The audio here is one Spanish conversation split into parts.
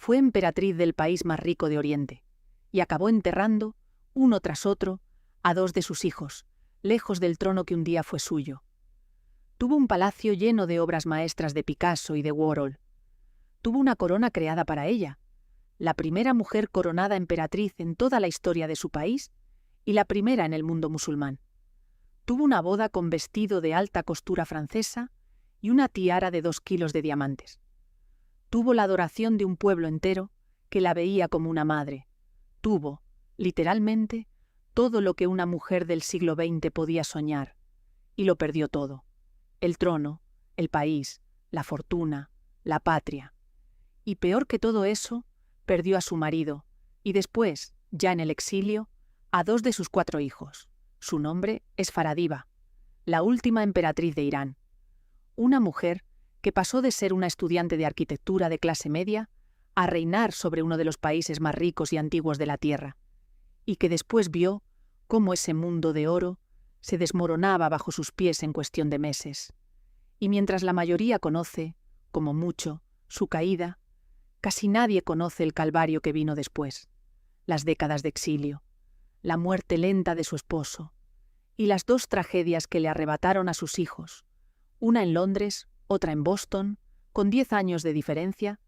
fue emperatriz del país más rico de Oriente, y acabó enterrando, uno tras otro, a dos de sus hijos, lejos del trono que un día fue suyo. Tuvo un palacio lleno de obras maestras de Picasso y de Warhol. Tuvo una corona creada para ella, la primera mujer coronada emperatriz en toda la historia de su país y la primera en el mundo musulmán. Tuvo una boda con vestido de alta costura francesa y una tiara de 2 kilos de diamantes. Tuvo la adoración de un pueblo entero que la veía como una madre. Tuvo, literalmente, todo lo que una mujer del siglo XX podía soñar, y lo perdió todo: el trono, el país, la fortuna, la patria. Y peor que todo eso, perdió a su marido, y después, ya en el exilio, a 2 de sus 4 hijos. Su nombre es Faradiva, la última emperatriz de Irán. Una mujer que pasó de ser una estudiante de arquitectura de clase media a reinar sobre uno de los países más ricos y antiguos de la tierra, y que después vio cómo ese mundo de oro se desmoronaba bajo sus pies en cuestión de meses. Y mientras la mayoría conoce, como mucho, su caída, casi nadie conoce el calvario que vino después: las décadas de exilio, la muerte lenta de su esposo, y las 2 tragedias que le arrebataron a sus hijos, una en Londres, otra en Boston, con 10 años de diferencia,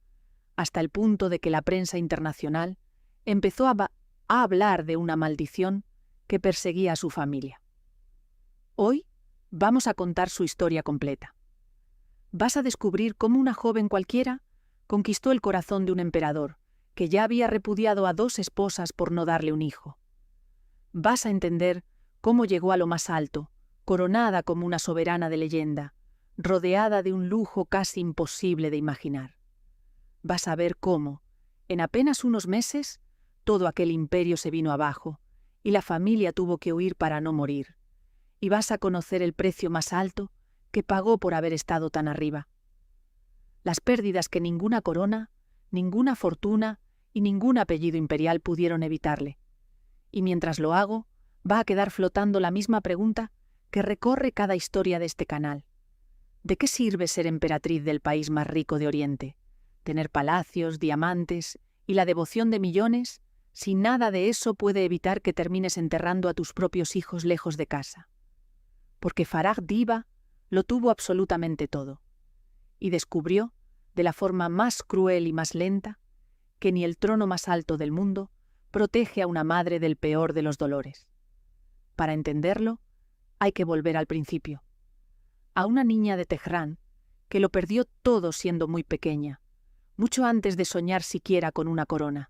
hasta el punto de que la prensa internacional empezó a hablar de una maldición que perseguía a su familia. Hoy vamos a contar su historia completa. Vas a descubrir cómo una joven cualquiera conquistó el corazón de un emperador que ya había repudiado a 2 esposas por no darle un hijo. Vas a entender cómo llegó a lo más alto, coronada como una soberana de leyenda, rodeada de un lujo casi imposible de imaginar. Vas a ver cómo, en apenas unos meses, todo aquel imperio se vino abajo y la familia tuvo que huir para no morir. Y vas a conocer el precio más alto que pagó por haber estado tan arriba. Las pérdidas que ninguna corona, ninguna fortuna y ningún apellido imperial pudieron evitarle. Y mientras lo hago, va a quedar flotando la misma pregunta que recorre cada historia de este canal. ¿De qué sirve ser emperatriz del país más rico de Oriente? Tener palacios, diamantes y la devoción de millones, si nada de eso puede evitar que termines enterrando a tus propios hijos lejos de casa. Porque Farah Diva lo tuvo absolutamente todo, y descubrió, de la forma más cruel y más lenta, que ni el trono más alto del mundo protege a una madre del peor de los dolores. Para entenderlo, hay que volver al principio, a una niña de Teherán que lo perdió todo siendo muy pequeña, mucho antes de soñar siquiera con una corona.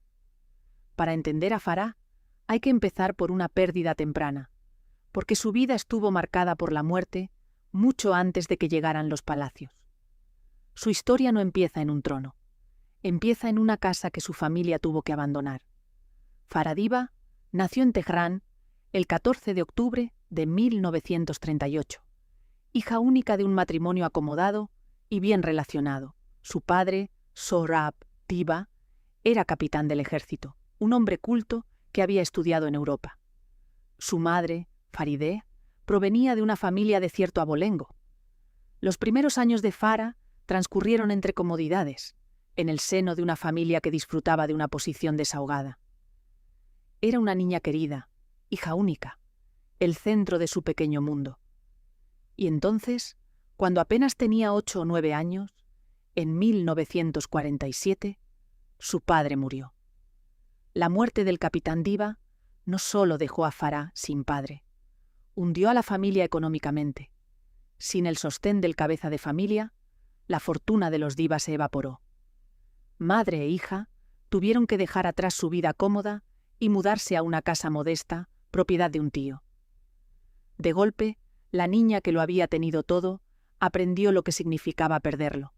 Para entender a Farah, hay que empezar por una pérdida temprana, porque su vida estuvo marcada por la muerte mucho antes de que llegaran los palacios. Su historia no empieza en un trono, empieza en una casa que su familia tuvo que abandonar. Farah Diva nació en Teherán el 14 de octubre de 1938, hija única de un matrimonio acomodado y bien relacionado. Su padre, Sohrab Diva, era capitán del ejército, un hombre culto que había estudiado en Europa. Su madre, Farideh, provenía de una familia de cierto abolengo. Los primeros años de Farah transcurrieron entre comodidades, en el seno de una familia que disfrutaba de una posición desahogada. Era una niña querida, hija única, el centro de su pequeño mundo. Y entonces, cuando apenas tenía 8 o 9 años, en 1947, su padre murió. La muerte del capitán Diva no solo dejó a Farah sin padre, hundió a la familia económicamente. Sin el sostén del cabeza de familia, la fortuna de los Diva se evaporó. Madre e hija tuvieron que dejar atrás su vida cómoda y mudarse a una casa modesta, propiedad de un tío. De golpe, la niña que lo había tenido todo aprendió lo que significaba perderlo.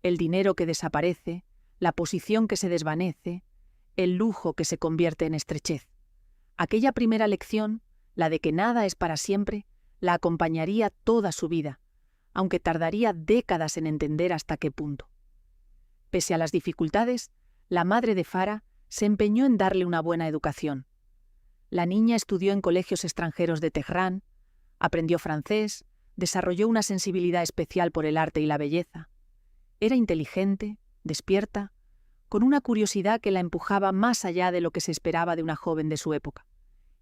El dinero que desaparece, la posición que se desvanece, el lujo que se convierte en estrechez. Aquella primera lección, la de que nada es para siempre, la acompañaría toda su vida, aunque tardaría décadas en entender hasta qué punto. Pese a las dificultades, la madre de Farah se empeñó en darle una buena educación. La niña estudió en colegios extranjeros de Teherán, aprendió francés, desarrolló una sensibilidad especial por el arte y la belleza. Era inteligente, despierta, con una curiosidad que la empujaba más allá de lo que se esperaba de una joven de su época.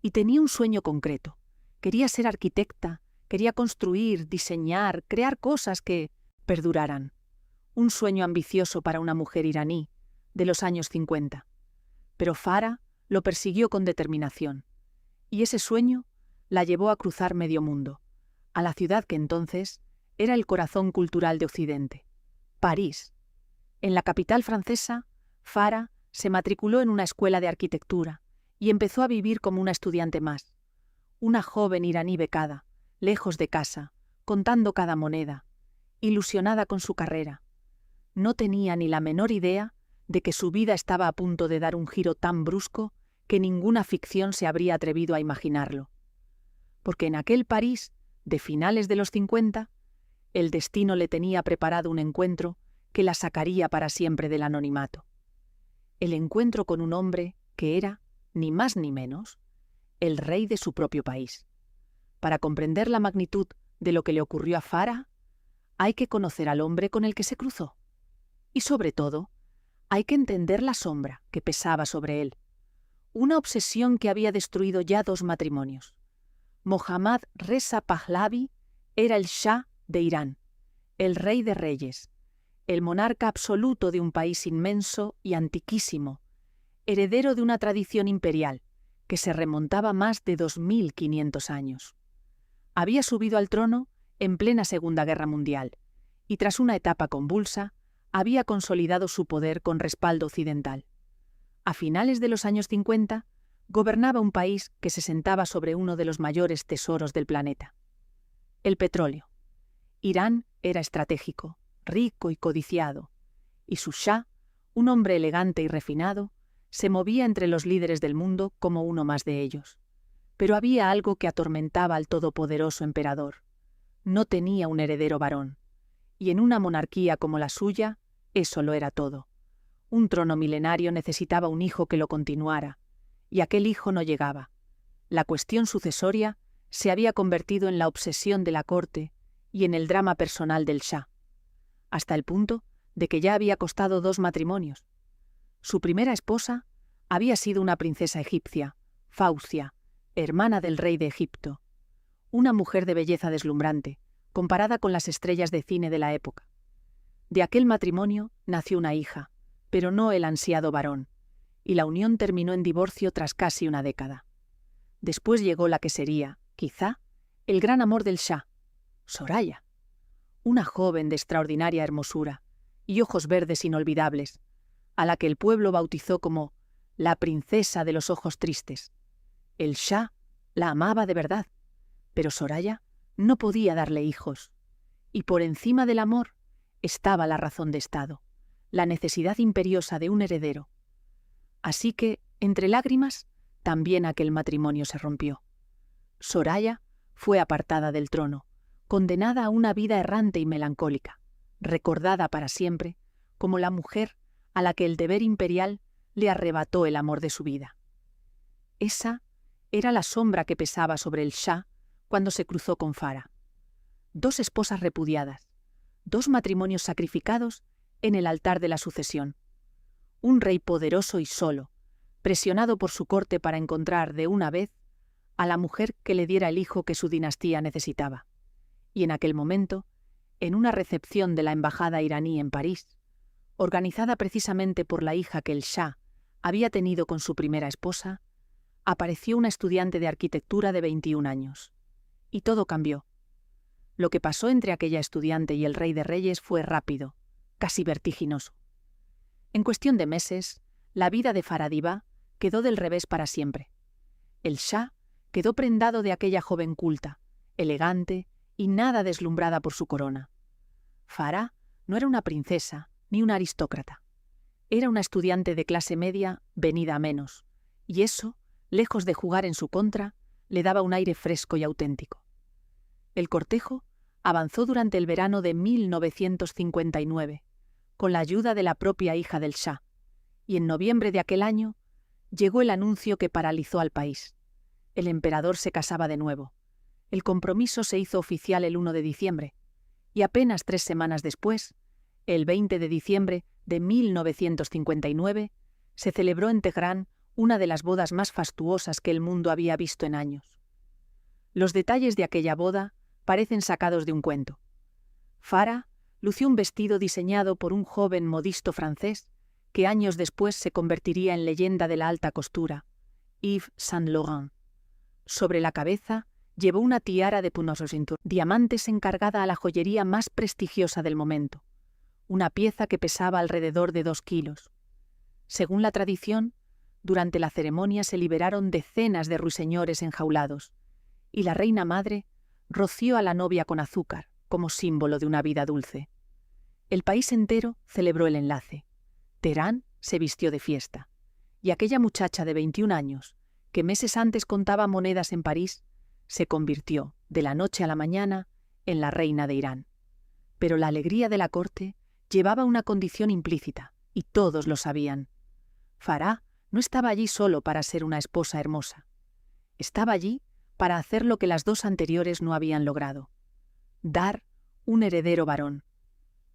Y tenía un sueño concreto. Quería ser arquitecta, quería construir, diseñar, crear cosas que perduraran. Un sueño ambicioso para una mujer iraní de los años 50. Pero Farah lo persiguió con determinación. Y ese sueño la llevó a cruzar medio mundo, a la ciudad que entonces era el corazón cultural de Occidente, París. En la capital francesa, Farah se matriculó en una escuela de arquitectura y empezó a vivir como una estudiante más. Una joven iraní becada, lejos de casa, contando cada moneda, ilusionada con su carrera. No tenía ni la menor idea de que su vida estaba a punto de dar un giro tan brusco que ninguna ficción se habría atrevido a imaginarlo. Porque en aquel París, de finales de los 50, el destino le tenía preparado un encuentro que la sacaría para siempre del anonimato. El encuentro con un hombre que era, ni más ni menos, el rey de su propio país. Para comprender la magnitud de lo que le ocurrió a Farah, hay que conocer al hombre con el que se cruzó. Y sobre todo, hay que entender la sombra que pesaba sobre él. Una obsesión que había destruido ya 2 matrimonios. Mohammad Reza Pahlavi era el Shah de Irán, el rey de reyes, el monarca absoluto de un país inmenso y antiquísimo, heredero de una tradición imperial que se remontaba más de 2500 años. Había subido al trono en plena Segunda Guerra Mundial y tras una etapa convulsa había consolidado su poder con respaldo occidental. A finales de los años 50, gobernaba un país que se sentaba sobre uno de los mayores tesoros del planeta: el petróleo. Irán era estratégico, rico y codiciado, y su Shah, un hombre elegante y refinado, se movía entre los líderes del mundo como uno más de ellos. Pero había algo que atormentaba al todopoderoso emperador. No tenía un heredero varón, y en una monarquía como la suya, eso lo era todo. Un trono milenario necesitaba un hijo que lo continuara, y aquel hijo no llegaba. La cuestión sucesoria se había convertido en la obsesión de la corte y en el drama personal del Shah, hasta el punto de que ya había costado 2 matrimonios. Su primera esposa había sido una princesa egipcia, Faucia, hermana del rey de Egipto, una mujer de belleza deslumbrante, comparada con las estrellas de cine de la época. De aquel matrimonio nació una hija, pero no el ansiado varón, y la unión terminó en divorcio tras casi una década. Después llegó la que sería, quizá, el gran amor del Shah, Soraya, una joven de extraordinaria hermosura y ojos verdes inolvidables, a la que el pueblo bautizó como la princesa de los ojos tristes. El Shah la amaba de verdad, pero Soraya no podía darle hijos, y por encima del amor estaba la razón de Estado, la necesidad imperiosa de un heredero. Así que, entre lágrimas, también aquel matrimonio se rompió. Soraya fue apartada del trono, condenada a una vida errante y melancólica, recordada para siempre como la mujer a la que el deber imperial le arrebató el amor de su vida. Esa era la sombra que pesaba sobre el Shah cuando se cruzó con Farah. 2 esposas repudiadas, 2 matrimonios sacrificados en el altar de la sucesión. Un rey poderoso y solo, presionado por su corte para encontrar de una vez a la mujer que le diera el hijo que su dinastía necesitaba. Y en aquel momento, en una recepción de la embajada iraní en París, organizada precisamente por la hija que el Shah había tenido con su primera esposa, apareció una estudiante de arquitectura de 21 años. Y todo cambió. Lo que pasó entre aquella estudiante y el rey de reyes fue rápido, casi vertiginoso. En cuestión de meses, la vida de Farah Diba quedó del revés para siempre. El Shah quedó prendado de aquella joven culta, elegante y nada deslumbrada por su corona. Farah no era una princesa ni una aristócrata. Era una estudiante de clase media venida a menos, y eso, lejos de jugar en su contra, le daba un aire fresco y auténtico. El cortejo avanzó durante el verano de 1959, con la ayuda de la propia hija del Shah, y en noviembre de aquel año llegó el anuncio que paralizó al país. El emperador se casaba de nuevo. El compromiso se hizo oficial el 1 de diciembre, y apenas 3 semanas después, el 20 de diciembre de 1959, se celebró en Teherán una de las bodas más fastuosas que el mundo había visto en años. Los detalles de aquella boda parecen sacados de un cuento. Farah lució un vestido diseñado por un joven modisto francés que años después se convertiría en leyenda de la alta costura, Yves Saint Laurent. Sobre la cabeza llevó una tiara de diamantes encargada a la joyería más prestigiosa del momento, una pieza que pesaba alrededor de 2 kilos. Según la tradición, durante la ceremonia se liberaron decenas de ruiseñores enjaulados, y la reina madre roció a la novia con azúcar, como símbolo de una vida dulce. El país entero celebró el enlace. Teherán se vistió de fiesta, y aquella muchacha de 21 años, que meses antes contaba monedas en París, se convirtió, de la noche a la mañana, en la reina de Irán. Pero la alegría de la corte llevaba una condición implícita, y todos lo sabían. Farah no estaba allí solo para ser una esposa hermosa. Estaba allí para hacer lo que las 2 anteriores no habían logrado: dar un heredero varón.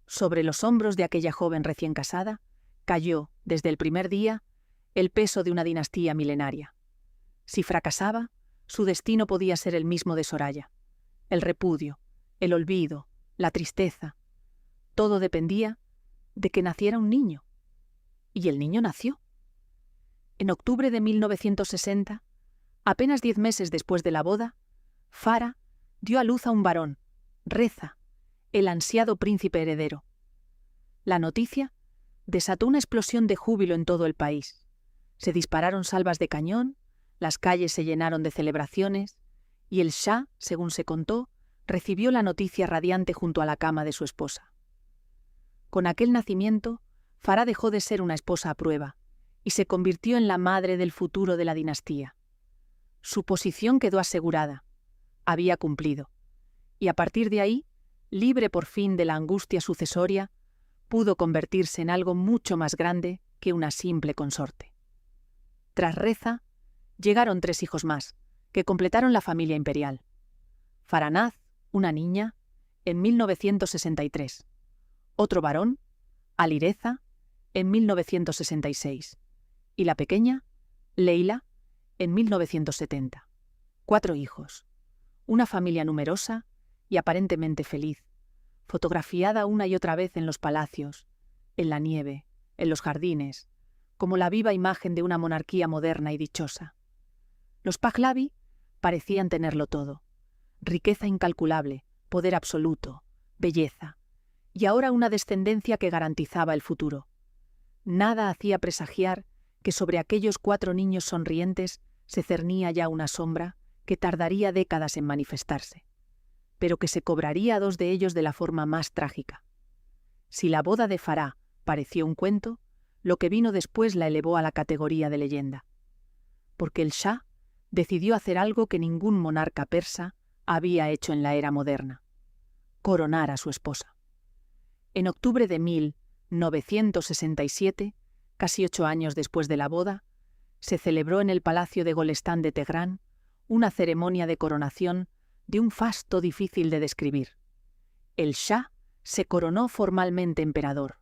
Sobre los hombros de aquella joven recién casada cayó, desde el primer día, el peso de una dinastía milenaria. Si fracasaba, su destino podía ser el mismo de Soraya: el repudio, el olvido, la tristeza. Todo dependía de que naciera un niño. Y el niño nació. En octubre de 1960, apenas 10 meses después de la boda, Farah dio a luz a un varón, Reza, el ansiado príncipe heredero. La noticia desató una explosión de júbilo en todo el país. Se dispararon salvas de cañón, las calles se llenaron de celebraciones, y el Shah, según se contó, recibió la noticia radiante junto a la cama de su esposa. Con aquel nacimiento, Farah dejó de ser una esposa a prueba y se convirtió en la madre del futuro de la dinastía. Su posición quedó asegurada. Había cumplido. Y a partir de ahí, libre por fin de la angustia sucesoria, pudo convertirse en algo mucho más grande que una simple consorte. Tras Reza, llegaron 3 hijos más, que completaron la familia imperial. Faranaz, una niña, en 1963. Otro varón, Alireza, en 1966. Y la pequeña, Leila, en 1970. 4 hijos. Una familia numerosa y aparentemente feliz, fotografiada una y otra vez en los palacios, en la nieve, en los jardines, como la viva imagen de una monarquía moderna y dichosa. Los Pahlavi parecían tenerlo todo: riqueza incalculable, poder absoluto, belleza, y ahora una descendencia que garantizaba el futuro. Nada hacía presagiar que sobre aquellos 4 niños sonrientes se cernía ya una sombra que tardaría décadas en manifestarse, pero que se cobraría a 2 de ellos de la forma más trágica. Si la boda de Farah pareció un cuento, lo que vino después la elevó a la categoría de leyenda. Porque el Shah decidió hacer algo que ningún monarca persa había hecho en la era moderna: coronar a su esposa. En octubre de 1967, casi 8 años después de la boda, se celebró en el Palacio de Golestán de Teherán una ceremonia de coronación de un fasto difícil de describir. El Shah se coronó formalmente emperador,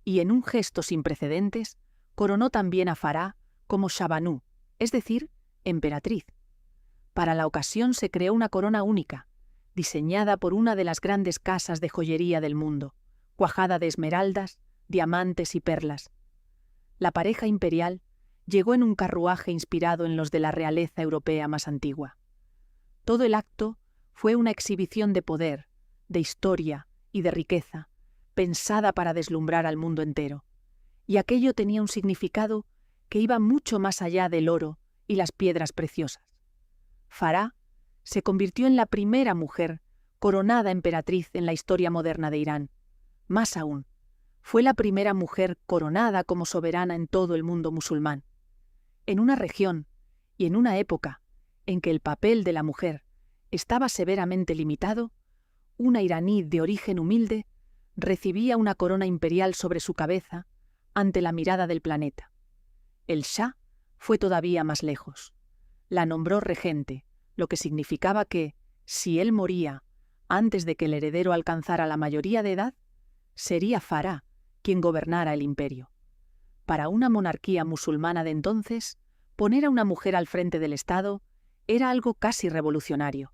y en un gesto sin precedentes, coronó también a Farah como Shabanú, es decir, emperatriz. Para la ocasión se creó una corona única, diseñada por una de las grandes casas de joyería del mundo, cuajada de esmeraldas, diamantes y perlas. La pareja imperial llegó en un carruaje inspirado en los de la realeza europea más antigua. Todo el acto fue una exhibición de poder, de historia y de riqueza, pensada para deslumbrar al mundo entero. Y aquello tenía un significado que iba mucho más allá del oro y las piedras preciosas. Farah se convirtió en la primera mujer coronada emperatriz en la historia moderna de Irán. Más aún, fue la primera mujer coronada como soberana en todo el mundo musulmán. En una región y en una época en que el papel de la mujer estaba severamente limitado, una iraní de origen humilde recibía una corona imperial sobre su cabeza ante la mirada del planeta. El Shah fue todavía más lejos. La nombró regente, lo que significaba que, si él moría antes de que el heredero alcanzara la mayoría de edad, sería Farah quien gobernara el imperio. Para una monarquía musulmana de entonces, poner a una mujer al frente del Estado era algo casi revolucionario.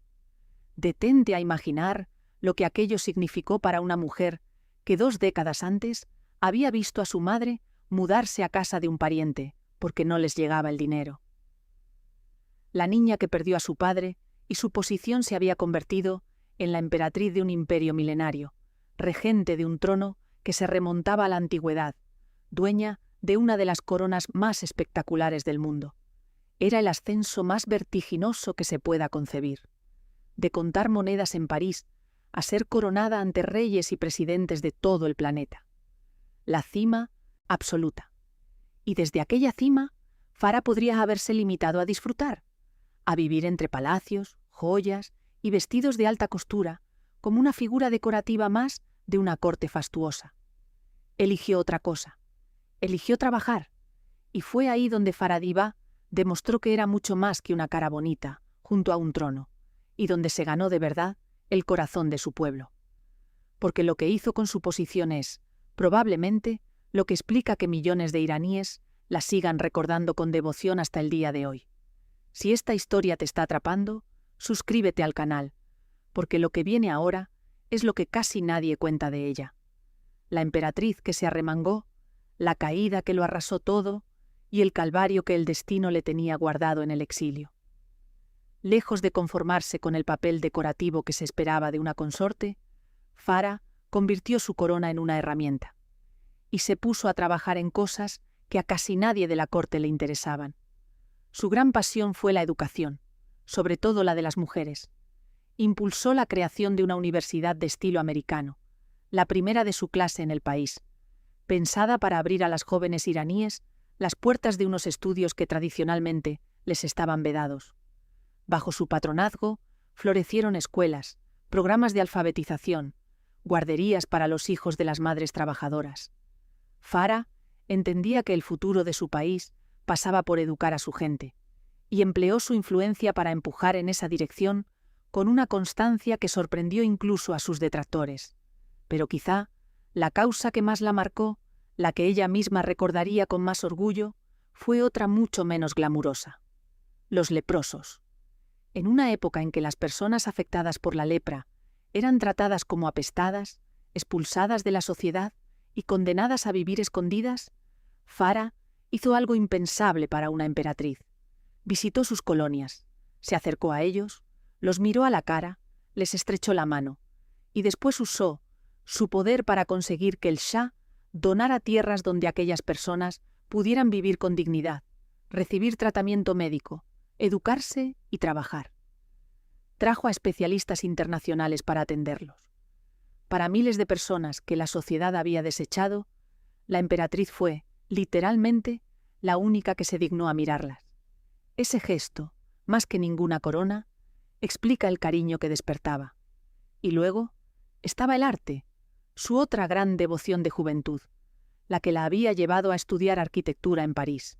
Detente a imaginar lo que aquello significó para una mujer que 2 décadas antes había visto a su madre mudarse a casa de un pariente porque no les llegaba el dinero. La niña que perdió a su padre y su posición se había convertido en la emperatriz de un imperio milenario, regente de un trono que se remontaba a la antigüedad, dueña de una de las coronas más espectaculares del mundo. Era el ascenso más vertiginoso que se pueda concebir. De contar monedas en París a ser coronada ante reyes y presidentes de todo el planeta. La cima absoluta. Y desde aquella cima, Farah podría haberse limitado a disfrutar, a vivir entre palacios, joyas y vestidos de alta costura, como una figura decorativa más de una corte fastuosa. Eligió otra cosa. Eligió trabajar, y fue ahí donde Farah Diva demostró que era mucho más que una cara bonita, junto a un trono, y donde se ganó de verdad el corazón de su pueblo. Porque lo que hizo con su posición es, probablemente, lo que explica que millones de iraníes la sigan recordando con devoción hasta el día de hoy. Si esta historia te está atrapando, suscríbete al canal, porque lo que viene ahora es lo que casi nadie cuenta de ella. La emperatriz que se arremangó, la caída que lo arrasó todo y el calvario que el destino le tenía guardado en el exilio. Lejos de conformarse con el papel decorativo que se esperaba de una consorte, Farah convirtió su corona en una herramienta y se puso a trabajar en cosas que a casi nadie de la corte le interesaban. Su gran pasión fue la educación, sobre todo la de las mujeres. Impulsó la creación de una universidad de estilo americano, la primera de su clase en el país, pensada para abrir a las jóvenes iraníes las puertas de unos estudios que tradicionalmente les estaban vedados. Bajo su patronazgo florecieron escuelas, programas de alfabetización, guarderías para los hijos de las madres trabajadoras. Farah entendía que el futuro de su país pasaba por educar a su gente, y empleó su influencia para empujar en esa dirección con una constancia que sorprendió incluso a sus detractores. Pero quizá la causa que más la marcó, la que ella misma recordaría con más orgullo, fue otra mucho menos glamurosa: los leprosos. En una época en que las personas afectadas por la lepra eran tratadas como apestadas, expulsadas de la sociedad y condenadas a vivir escondidas, Farah hizo algo impensable para una emperatriz. Visitó sus colonias, se acercó a ellos, los miró a la cara, les estrechó la mano, y después usó su poder para conseguir que el Shah donara tierras donde aquellas personas pudieran vivir con dignidad, recibir tratamiento médico, educarse y trabajar. Trajo a especialistas internacionales para atenderlos. Para miles de personas que la sociedad había desechado, la emperatriz fue, literalmente, la única que se dignó a mirarlas. Ese gesto, más que ninguna corona, explica el cariño que despertaba. Y luego estaba el arte, su otra gran devoción de juventud, la que la había llevado a estudiar arquitectura en París.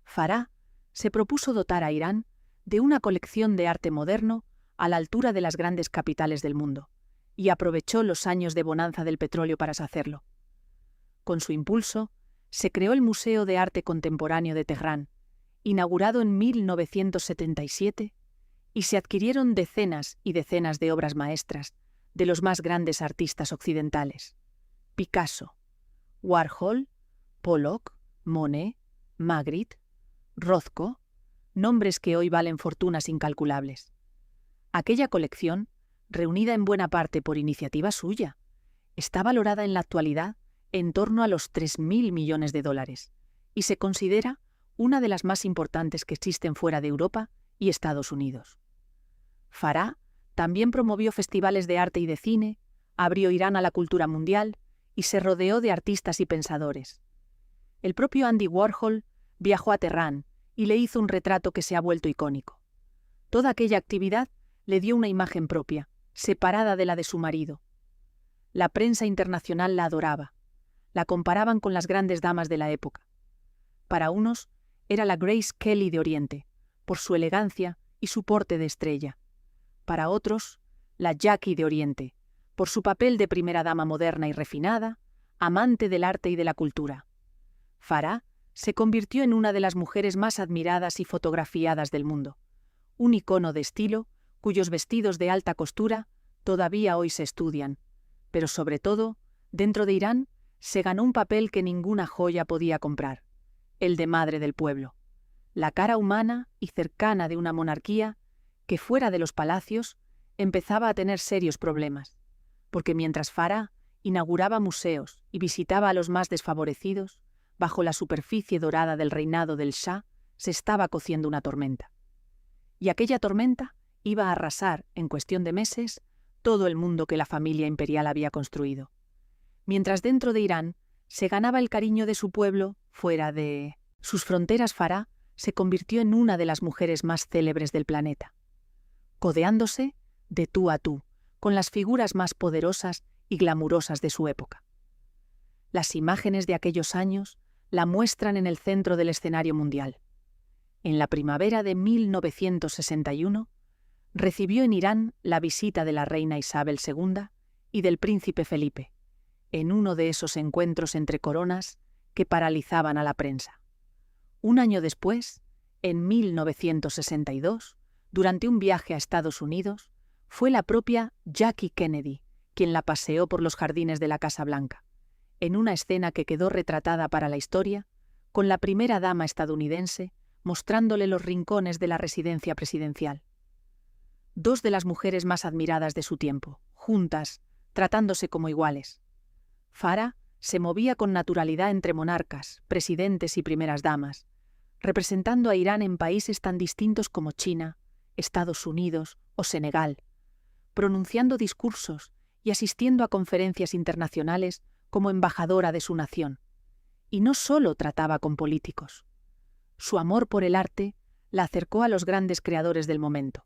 Farah se propuso dotar a Irán de una colección de arte moderno a la altura de las grandes capitales del mundo, y aprovechó los años de bonanza del petróleo para hacerlo. Con su impulso, se creó el Museo de Arte Contemporáneo de Teherán, inaugurado en 1977, y se adquirieron decenas y decenas de obras maestras de los más grandes artistas occidentales: Picasso, Warhol, Pollock, Monet, Magritte, Rothko, nombres que hoy valen fortunas incalculables. Aquella colección, reunida en buena parte por iniciativa suya, está valorada en la actualidad en torno a los 3.000 millones de dólares y se considera una de las más importantes que existen fuera de Europa y Estados Unidos. Farah también promovió festivales de arte y de cine, abrió Irán a la cultura mundial y se rodeó de artistas y pensadores. El propio Andy Warhol viajó a Teherán y le hizo un retrato que se ha vuelto icónico. Toda aquella actividad le dio una imagen propia, separada de la de su marido. La prensa internacional la adoraba. La comparaban con las grandes damas de la época. Para unos, era la Grace Kelly de Oriente, por su elegancia y su porte de estrella. Para otros, la Jackie de Oriente, por su papel de primera dama moderna y refinada, amante del arte y de la cultura. Farah se convirtió en una de las mujeres más admiradas y fotografiadas del mundo, un icono de estilo cuyos vestidos de alta costura todavía hoy se estudian, pero sobre todo, dentro de Irán, se ganó un papel que ninguna joya podía comprar, el de madre del pueblo, la cara humana y cercana de una monarquía que fuera de los palacios empezaba a tener serios problemas, porque mientras Farah inauguraba museos y visitaba a los más desfavorecidos, bajo la superficie dorada del reinado del Shah se estaba cociendo una tormenta. Y aquella tormenta iba a arrasar, en cuestión de meses, todo el mundo que la familia imperial había construido. Mientras dentro de Irán se ganaba el cariño de su pueblo, fuera de sus fronteras, Farah se convirtió en una de las mujeres más célebres del planeta, codeándose de tú a tú con las figuras más poderosas y glamurosas de su época. Las imágenes de aquellos años la muestran en el centro del escenario mundial. En la primavera de 1961, recibió en Irán la visita de la reina Isabel II y del príncipe Felipe, en uno de esos encuentros entre coronas que paralizaban a la prensa. Un año después, en 1962, durante un viaje a Estados Unidos, fue la propia Jackie Kennedy quien la paseó por los jardines de la Casa Blanca, en una escena que quedó retratada para la historia, con la primera dama estadounidense mostrándole los rincones de la residencia presidencial. Dos de las mujeres más admiradas de su tiempo, juntas, tratándose como iguales. Farah se movía con naturalidad entre monarcas, presidentes y primeras damas, representando a Irán en países tan distintos como China, Estados Unidos o Senegal, pronunciando discursos y asistiendo a conferencias internacionales como embajadora de su nación. Y no solo trataba con políticos. Su amor por el arte la acercó a los grandes creadores del momento.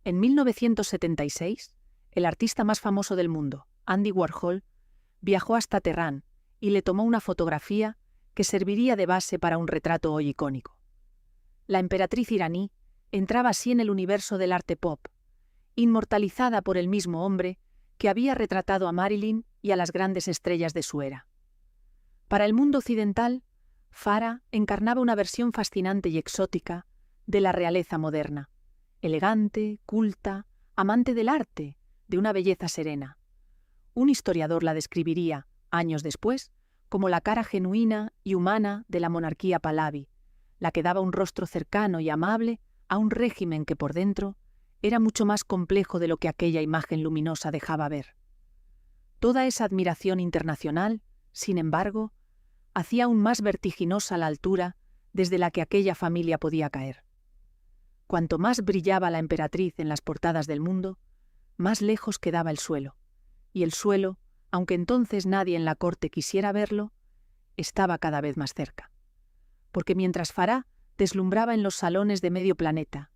En 1976, el artista más famoso del mundo, Andy Warhol, viajó hasta Teherán y le tomó una fotografía que serviría de base para un retrato hoy icónico. La emperatriz iraní entraba así en el universo del arte pop, inmortalizada por el mismo hombre que había retratado a Marilyn y a las grandes estrellas de su era. Para el mundo occidental, Farah encarnaba una versión fascinante y exótica de la realeza moderna, elegante, culta, amante del arte, de una belleza serena. Un historiador la describiría, años después, como la cara genuina y humana de la monarquía Pahlaví, la que daba un rostro cercano y amable a un régimen que por dentro era mucho más complejo de lo que aquella imagen luminosa dejaba ver. Toda esa admiración internacional, sin embargo, hacía aún más vertiginosa la altura desde la que aquella familia podía caer. Cuanto más brillaba la emperatriz en las portadas del mundo, más lejos quedaba el suelo, y el suelo, aunque entonces nadie en la corte quisiera verlo, estaba cada vez más cerca. Porque mientras Farah deslumbraba en los salones de medio planeta,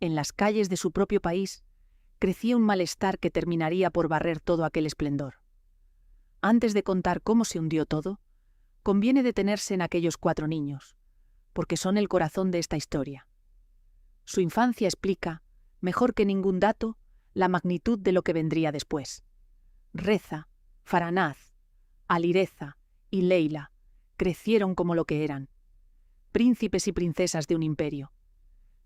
en las calles de su propio país, crecía un malestar que terminaría por barrer todo aquel esplendor. Antes de contar cómo se hundió todo, conviene detenerse en aquellos 4 niños, porque son el corazón de esta historia. Su infancia explica, mejor que ningún dato, la magnitud de lo que vendría después. Reza, Faranaz, Alireza y Leila crecieron como lo que eran, príncipes y princesas de un imperio,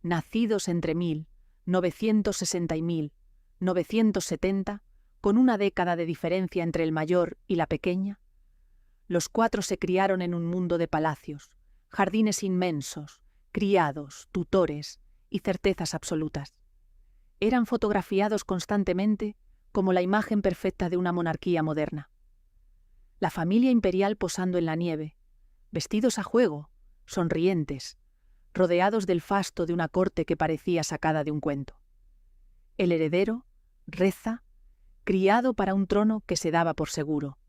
nacidos entre 1960 y 1970, con una década de diferencia entre el mayor y la pequeña. Los 4 se criaron en un mundo de palacios, jardines inmensos, criados, tutores y certezas absolutas. Eran fotografiados constantemente como la imagen perfecta de una monarquía moderna. La familia imperial posando en la nieve, vestidos a juego, sonrientes, rodeados del fasto de una corte que parecía sacada de un cuento. El heredero, Reza, criado para un trono que se daba por seguro.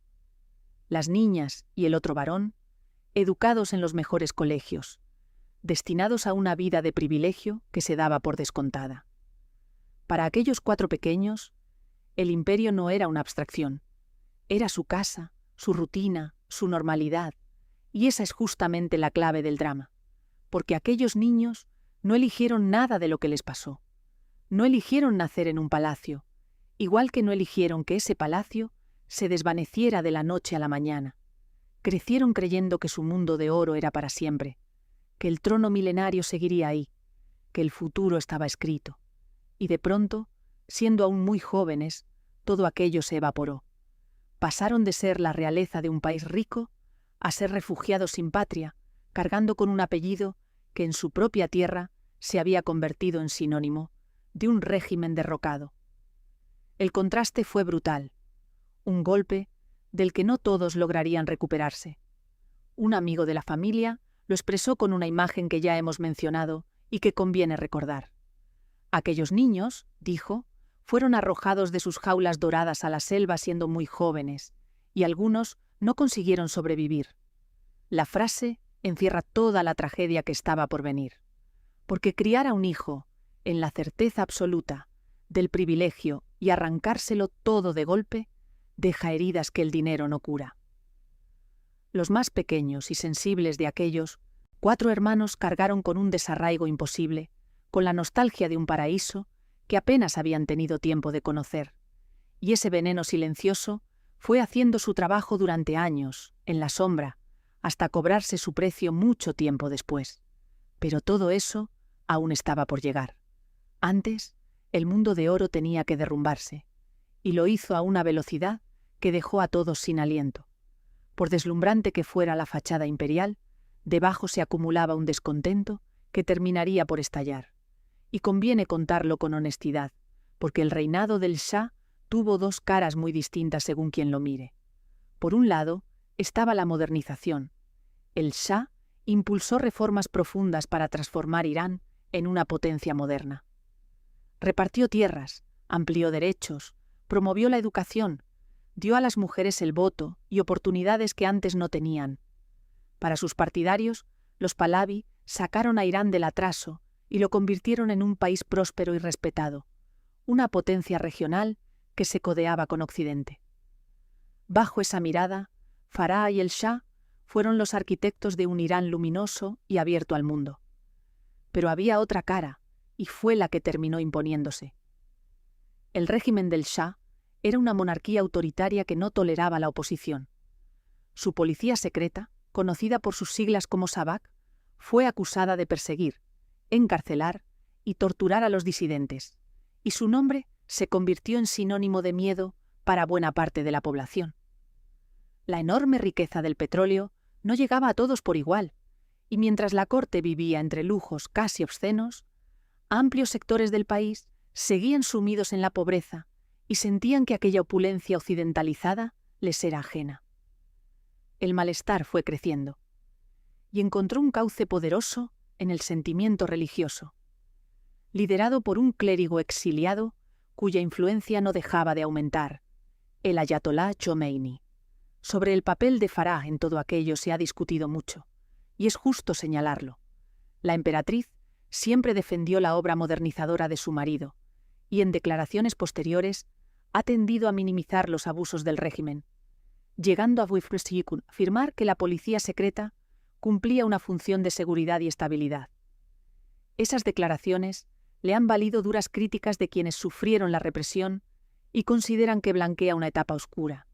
Las niñas y el otro varón, educados en los mejores colegios, destinados a una vida de privilegio que se daba por descontada. Para aquellos 4 pequeños, el imperio no era una abstracción, era su casa, su rutina, su normalidad, y esa es justamente la clave del drama, porque aquellos niños no eligieron nada de lo que les pasó, no eligieron nacer en un palacio, igual que no eligieron que ese palacio se desvaneciera de la noche a la mañana. Crecieron creyendo que su mundo de oro era para siempre, que el trono milenario seguiría ahí, que el futuro estaba escrito. Y de pronto, siendo aún muy jóvenes, todo aquello se evaporó. Pasaron de ser la realeza de un país rico a ser refugiados sin patria, cargando con un apellido que en su propia tierra se había convertido en sinónimo de un régimen derrocado. El contraste fue brutal, un golpe del que no todos lograrían recuperarse. Un amigo de la familia lo expresó con una imagen que ya hemos mencionado y que conviene recordar. Aquellos niños, dijo, fueron arrojados de sus jaulas doradas a la selva siendo muy jóvenes, y algunos no consiguieron sobrevivir. La frase encierra toda la tragedia que estaba por venir, porque criar a un hijo en la certeza absoluta del privilegio y arrancárselo todo de golpe deja heridas que el dinero no cura. Los más pequeños y sensibles de aquellos 4 hermanos cargaron con un desarraigo imposible, con la nostalgia de un paraíso que apenas habían tenido tiempo de conocer, y ese veneno silencioso fue haciendo su trabajo durante años, en la sombra, hasta cobrarse su precio mucho tiempo después. Pero todo eso aún estaba por llegar. Antes, el mundo de oro tenía que derrumbarse, y lo hizo a una velocidad que dejó a todos sin aliento. Por deslumbrante que fuera la fachada imperial, debajo se acumulaba un descontento que terminaría por estallar. Y conviene contarlo con honestidad, porque el reinado del Shah tuvo 2 caras muy distintas según quien lo mire. Por un lado, estaba la modernización. El Shah impulsó reformas profundas para transformar Irán en una potencia moderna. Repartió tierras, amplió derechos, promovió la educación, dio a las mujeres el voto y oportunidades que antes no tenían. Para sus partidarios, los Pahlaví sacaron a Irán del atraso y lo convirtieron en un país próspero y respetado, una potencia regional que se codeaba con Occidente. Bajo esa mirada, Farah y el Shah fueron los arquitectos de un Irán luminoso y abierto al mundo. Pero había otra cara, y fue la que terminó imponiéndose. El régimen del Shah era una monarquía autoritaria que no toleraba la oposición. Su policía secreta, conocida por sus siglas como Sabak, fue acusada de perseguir, encarcelar y torturar a los disidentes, y su nombre se convirtió en sinónimo de miedo para buena parte de la población. La enorme riqueza del petróleo no llegaba a todos por igual, y mientras la corte vivía entre lujos casi obscenos, amplios sectores del país seguían sumidos en la pobreza y sentían que aquella opulencia occidentalizada les era ajena. El malestar fue creciendo, y encontró un cauce poderoso en el sentimiento religioso, liderado por un clérigo exiliado cuya influencia no dejaba de aumentar, el ayatolá Khomeini. Sobre el papel de Farah en todo aquello se ha discutido mucho, y es justo señalarlo. La emperatriz siempre defendió la obra modernizadora de su marido, y en declaraciones posteriores ha tendido a minimizar los abusos del régimen, llegando a afirmar que la policía secreta cumplía una función de seguridad y estabilidad. Esas declaraciones le han valido duras críticas de quienes sufrieron la represión y consideran que blanquea una etapa oscura.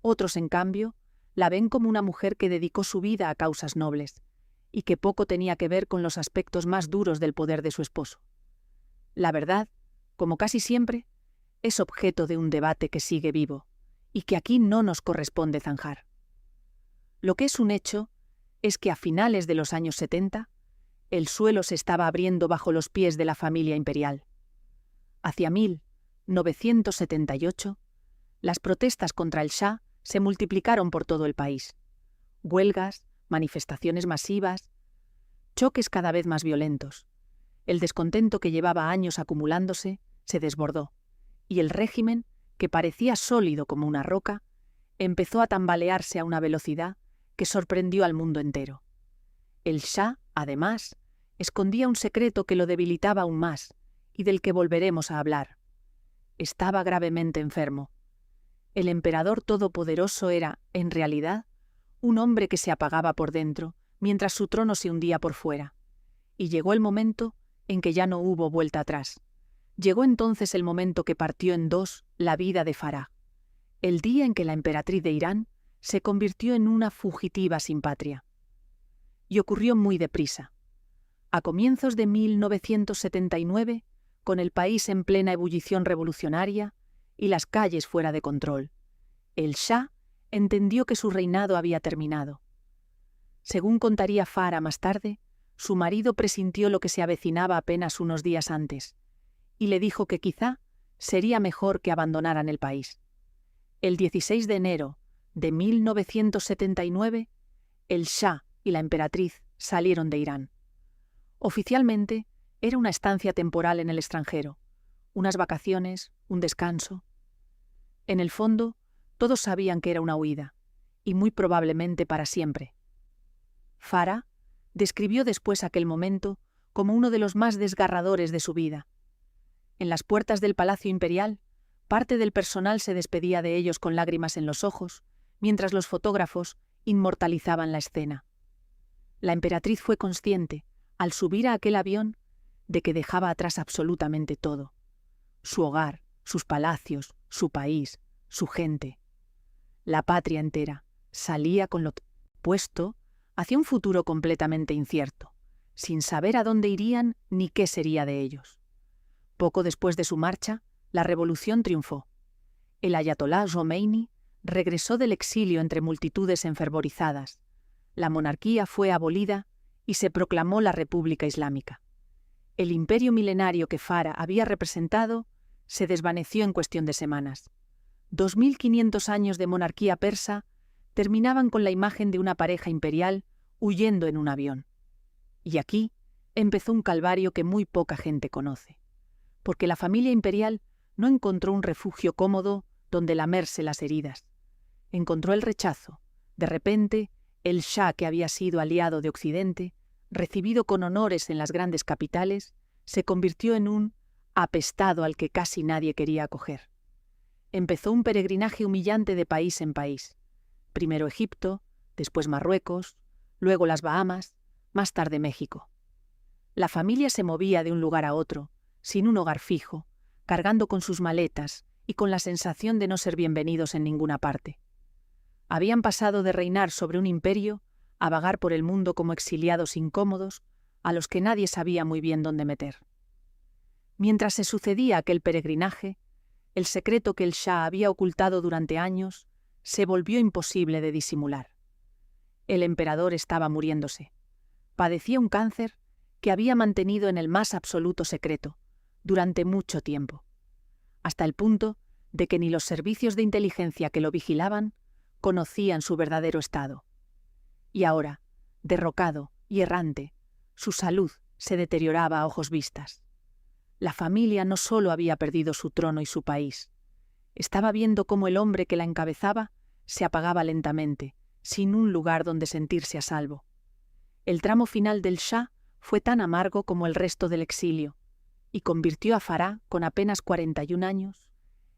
Otros, en cambio, la ven como una mujer que dedicó su vida a causas nobles y que poco tenía que ver con los aspectos más duros del poder de su esposo. La verdad, como casi siempre, es objeto de un debate que sigue vivo y que aquí no nos corresponde zanjar. Lo que es un hecho es que a finales de los años 70, el suelo se estaba abriendo bajo los pies de la familia imperial. Hacia 1978, las protestas contra el Shah se multiplicaron por todo el país. Huelgas, manifestaciones masivas, choques cada vez más violentos. El descontento que llevaba años acumulándose se desbordó, y el régimen, que parecía sólido como una roca, empezó a tambalearse a una velocidad que sorprendió al mundo entero. El Shah, además, escondía un secreto que lo debilitaba aún más y del que volveremos a hablar. Estaba gravemente enfermo. El emperador todopoderoso era, en realidad, un hombre que se apagaba por dentro mientras su trono se hundía por fuera. Y llegó el momento en que ya no hubo vuelta atrás. Llegó entonces el momento que partió en dos la vida de Farah. el día en que la emperatriz de Irán se convirtió en una fugitiva sin patria. Y ocurrió muy deprisa. A comienzos de 1979, con el país en plena ebullición revolucionaria y las calles fuera de control, el Shah entendió que su reinado había terminado. Según contaría Farah más tarde, su marido presintió lo que se avecinaba apenas unos días antes, y le dijo que quizá sería mejor que abandonaran el país. El 16 de enero de 1979, el Shah y la emperatriz salieron de Irán. Oficialmente, era una estancia temporal en el extranjero, unas vacaciones, un descanso. En el fondo, todos sabían que era una huida, y muy probablemente para siempre. Farah describió después aquel momento como uno de los más desgarradores de su vida. En las puertas del Palacio Imperial, parte del personal se despedía de ellos con lágrimas en los ojos, mientras los fotógrafos inmortalizaban la escena. La emperatriz fue consciente, al subir a aquel avión, de que dejaba atrás absolutamente todo: su hogar, sus palacios, su país, su gente. La patria entera salía con lo puesto hacia un futuro completamente incierto, sin saber a dónde irían ni qué sería de ellos. Poco después de su marcha, la revolución triunfó. El ayatolá Jomeini regresó del exilio entre multitudes enfervorizadas. La monarquía fue abolida y se proclamó la República Islámica. El imperio milenario que Farah había representado se desvaneció en cuestión de semanas. 2500 años de monarquía persa terminaban con la imagen de una pareja imperial huyendo en un avión. Y aquí empezó un calvario que muy poca gente conoce, porque la familia imperial no encontró un refugio cómodo donde lamerse las heridas. Encontró el rechazo. De repente, el Shah, que había sido aliado de Occidente, recibido con honores en las grandes capitales, se convirtió en un apestado al que casi nadie quería acoger. Empezó un peregrinaje humillante de país en país. Primero Egipto, después Marruecos, luego las Bahamas, más tarde México. La familia se movía de un lugar a otro, sin un hogar fijo, cargando con sus maletas y con la sensación de no ser bienvenidos en ninguna parte. Habían pasado de reinar sobre un imperio a vagar por el mundo como exiliados incómodos a los que nadie sabía muy bien dónde meter. Mientras se sucedía aquel peregrinaje, el secreto que el Shah había ocultado durante años se volvió imposible de disimular. El emperador estaba muriéndose. Padecía un cáncer que había mantenido en el más absoluto secreto durante mucho tiempo, hasta el punto de que ni los servicios de inteligencia que lo vigilaban conocían su verdadero estado. Y ahora, derrocado y errante, su salud se deterioraba a ojos vistas. La familia no solo había perdido su trono y su país, estaba viendo cómo el hombre que la encabezaba se apagaba lentamente, sin un lugar donde sentirse a salvo. El tramo final del Shah fue tan amargo como el resto del exilio, y convirtió a Farah, con apenas 41 años,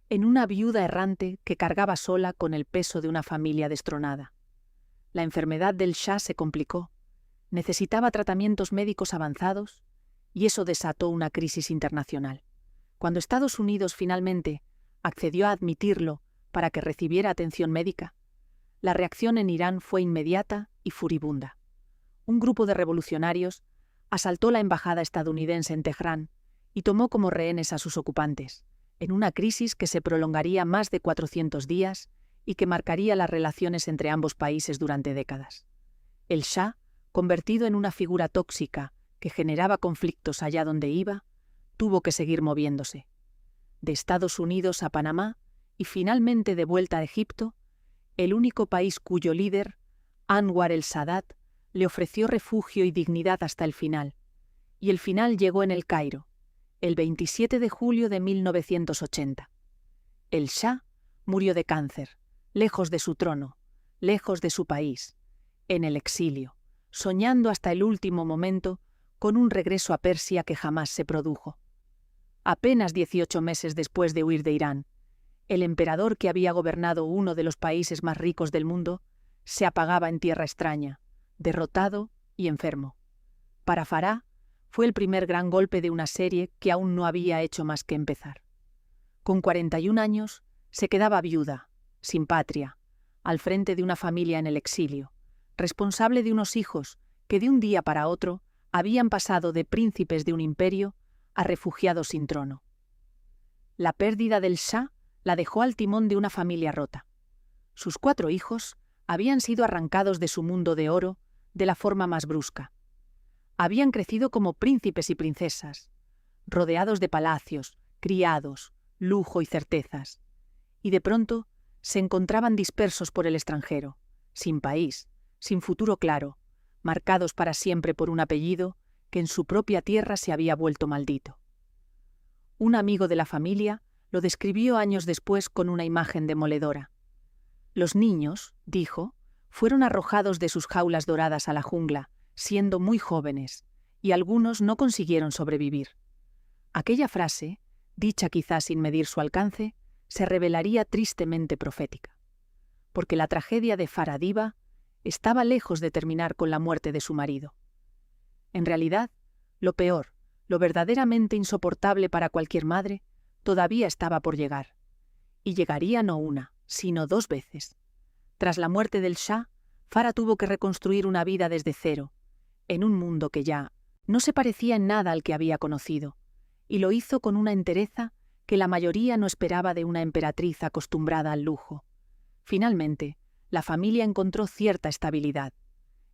en una viuda errante que cargaba sola con el peso de una familia destronada. La enfermedad del Shah se complicó, necesitaba tratamientos médicos avanzados, y eso desató una crisis internacional. Cuando Estados Unidos finalmente accedió a admitirlo para que recibiera atención médica, la reacción en Irán fue inmediata y furibunda. Un grupo de revolucionarios asaltó la embajada estadounidense en Teherán y tomó como rehenes a sus ocupantes, en una crisis que se prolongaría más de 400 días y que marcaría las relaciones entre ambos países durante décadas. El Shah, convertido en una figura tóxica que generaba conflictos allá donde iba, tuvo que seguir moviéndose. De Estados Unidos a Panamá y finalmente de vuelta a Egipto, el único país cuyo líder, Anwar el-Sadat, le ofreció refugio y dignidad hasta el final, y el final llegó en El Cairo, el 27 de julio de 1980. El Shah murió de cáncer, lejos de su trono, lejos de su país, en el exilio, soñando hasta el último momento con un regreso a Persia que jamás se produjo. Apenas 18 meses después de huir de Irán, el emperador que había gobernado uno de los países más ricos del mundo se apagaba en tierra extraña, derrotado y enfermo. Para Farah, fue el primer gran golpe de una serie que aún no había hecho más que empezar. Con 41 años, se quedaba viuda, sin patria, al frente de una familia en el exilio, responsable de unos hijos que de un día para otro habían pasado de príncipes de un imperio a refugiados sin trono. La pérdida del Shah la dejó al timón de una familia rota. Sus 4 hijos habían sido arrancados de su mundo de oro de la forma más brusca. Habían crecido como príncipes y princesas, rodeados de palacios, criados, lujo y certezas, y de pronto se encontraban dispersos por el extranjero, sin país, sin futuro claro, marcados para siempre por un apellido que en su propia tierra se había vuelto maldito. Un amigo de la familia lo describió años después con una imagen demoledora. Los niños, dijo, fueron arrojados de sus jaulas doradas a la jungla, siendo muy jóvenes, y algunos no consiguieron sobrevivir. Aquella frase, dicha quizás sin medir su alcance, se revelaría tristemente profética, porque la tragedia de Farah Diba estaba lejos de terminar con la muerte de su marido. En realidad, lo peor, lo verdaderamente insoportable para cualquier madre, todavía estaba por llegar. Y llegaría no una, sino 2 veces. Tras la muerte del Shah, Farah tuvo que reconstruir una vida desde cero, en un mundo que ya no se parecía en nada al que había conocido, y lo hizo con una entereza que la mayoría no esperaba de una emperatriz acostumbrada al lujo. Finalmente, la familia encontró cierta estabilidad.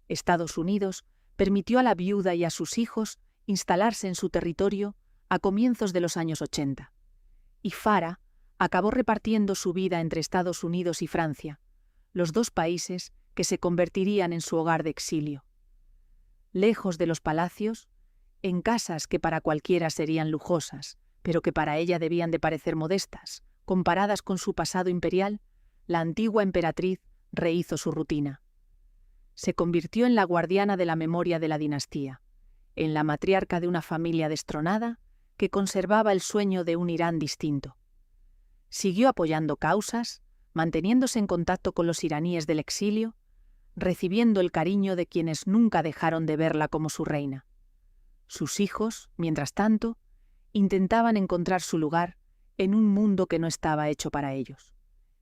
Estados Unidos permitió a la viuda y a sus hijos instalarse en su territorio a comienzos de los años 80. Y Farah acabó repartiendo su vida entre Estados Unidos y Francia, los 2 países que se convertirían en su hogar de exilio. Lejos de los palacios, en casas que para cualquiera serían lujosas, pero que para ella debían de parecer modestas, comparadas con su pasado imperial, la antigua emperatriz rehizo su rutina. Se convirtió en la guardiana de la memoria de la dinastía, en la matriarca de una familia destronada que conservaba el sueño de un Irán distinto. Siguió apoyando causas, manteniéndose en contacto con los iraníes del exilio, recibiendo el cariño de quienes nunca dejaron de verla como su reina. Sus hijos, mientras tanto, intentaban encontrar su lugar en un mundo que no estaba hecho para ellos.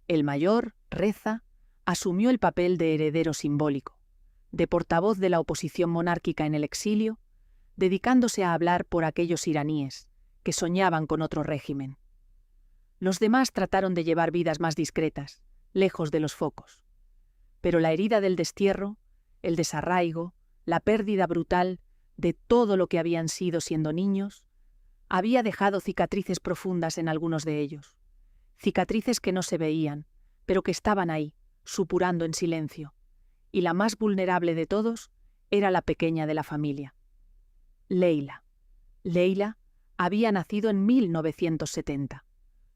El mayor, Reza, asumió el papel de heredero simbólico, de portavoz de la oposición monárquica en el exilio, dedicándose a hablar por aquellos iraníes que soñaban con otro régimen. Los demás trataron de llevar vidas más discretas, lejos de los focos. Pero la herida del destierro, el desarraigo, la pérdida brutal de todo lo que habían sido siendo niños, había dejado cicatrices profundas en algunos de ellos. Cicatrices que no se veían, pero que estaban ahí, supurando en silencio. Y la más vulnerable de todos era la pequeña de la familia. Leila. Leila había nacido en 1970,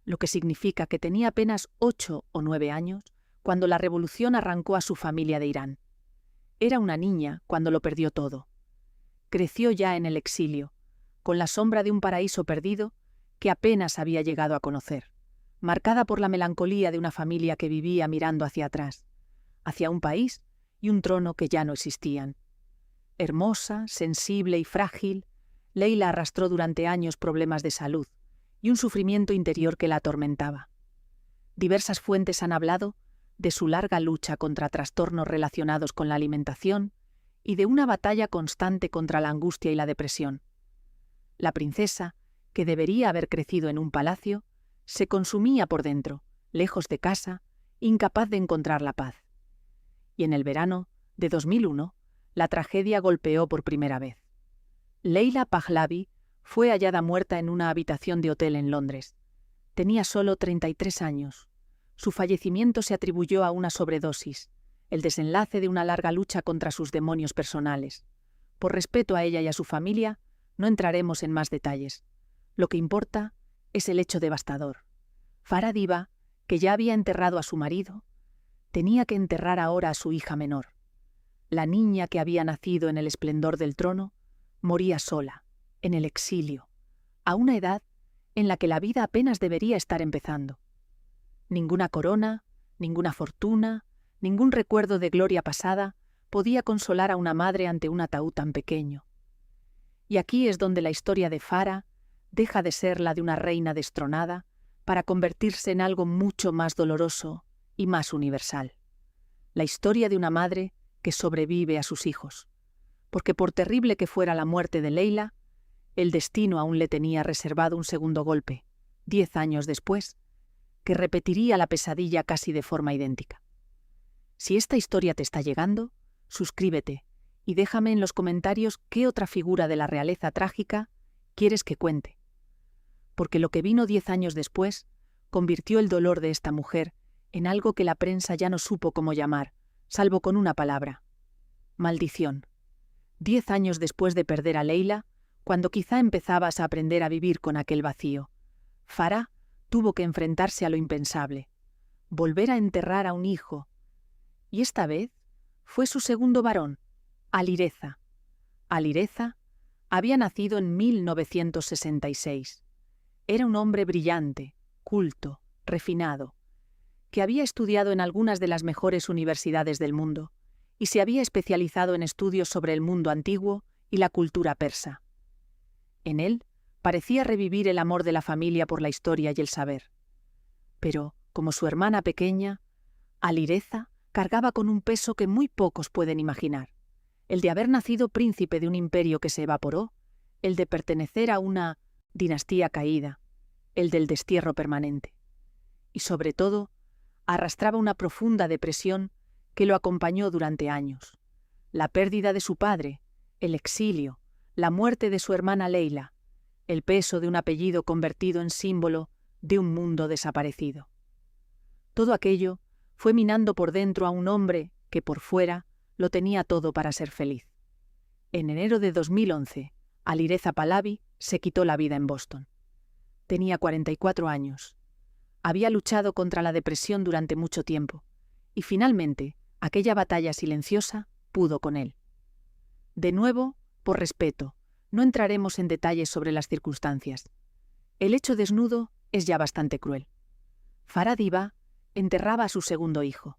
lo que significa que tenía apenas 8 o 9 años cuando la revolución arrancó a su familia de Irán. Era una niña cuando lo perdió todo. Creció ya en el exilio, con la sombra de un paraíso perdido que apenas había llegado a conocer, marcada por la melancolía de una familia que vivía mirando hacia atrás, hacia un país y un trono que ya no existían. Hermosa, sensible y frágil, Leila arrastró durante años problemas de salud y un sufrimiento interior que la atormentaba. Diversas fuentes han hablado de su larga lucha contra trastornos relacionados con la alimentación y de una batalla constante contra la angustia y la depresión. La princesa, que debería haber crecido en un palacio, se consumía por dentro, lejos de casa, incapaz de encontrar la paz. Y en el verano de 2001, la tragedia golpeó por primera vez. Leila Pahlavi fue hallada muerta en una habitación de hotel en Londres. Tenía solo 33 años. Su fallecimiento se atribuyó a una sobredosis, el desenlace de una larga lucha contra sus demonios personales. Por respeto a ella y a su familia, no entraremos en más detalles. Lo que importa es el hecho devastador. Farah Diba, que ya había enterrado a su marido, tenía que enterrar ahora a su hija menor. La niña que había nacido en el esplendor del trono moría sola, en el exilio, a una edad en la que la vida apenas debería estar empezando. Ninguna corona, ninguna fortuna, ningún recuerdo de gloria pasada podía consolar a una madre ante un ataúd tan pequeño. Y aquí es donde la historia de Farah deja de ser la de una reina destronada para convertirse en algo mucho más doloroso y más universal. La historia de una madre que sobrevive a sus hijos. Porque por terrible que fuera la muerte de Leila, el destino aún le tenía reservado un segundo golpe, 10 años después, que repetiría la pesadilla casi de forma idéntica. Si esta historia te está llegando, suscríbete y déjame en los comentarios qué otra figura de la realeza trágica quieres que cuente. Porque lo que vino 10 años después convirtió el dolor de esta mujer en algo que la prensa ya no supo cómo llamar, salvo con una palabra: maldición. 10 años después de perder a Leila, cuando quizá empezabas a aprender a vivir con aquel vacío, Farah tuvo que enfrentarse a lo impensable, volver a enterrar a un hijo. Y esta vez fue su segundo varón, Alireza. Alireza había nacido en 1966. Era un hombre brillante, culto, refinado, que había estudiado en algunas de las mejores universidades del mundo y se había especializado en estudios sobre el mundo antiguo y la cultura persa. En él parecía revivir el amor de la familia por la historia y el saber. Pero, como su hermana pequeña, Alireza cargaba con un peso que muy pocos pueden imaginar: el de haber nacido príncipe de un imperio que se evaporó, el de pertenecer a una dinastía caída, el del destierro permanente. Y sobre todo, arrastraba una profunda depresión que lo acompañó durante años. La pérdida de su padre, el exilio, la muerte de su hermana Leila, el peso de un apellido convertido en símbolo de un mundo desaparecido. Todo aquello fue minando por dentro a un hombre que por fuera lo tenía todo para ser feliz. En enero de 2011, Alireza Pahlavi se quitó la vida en Boston. Tenía 44 años. Había luchado contra la depresión durante mucho tiempo, y finalmente, aquella batalla silenciosa pudo con él. De nuevo, por respeto, no entraremos en detalles sobre las circunstancias. El hecho desnudo es ya bastante cruel. Farah Diba enterraba a su segundo hijo,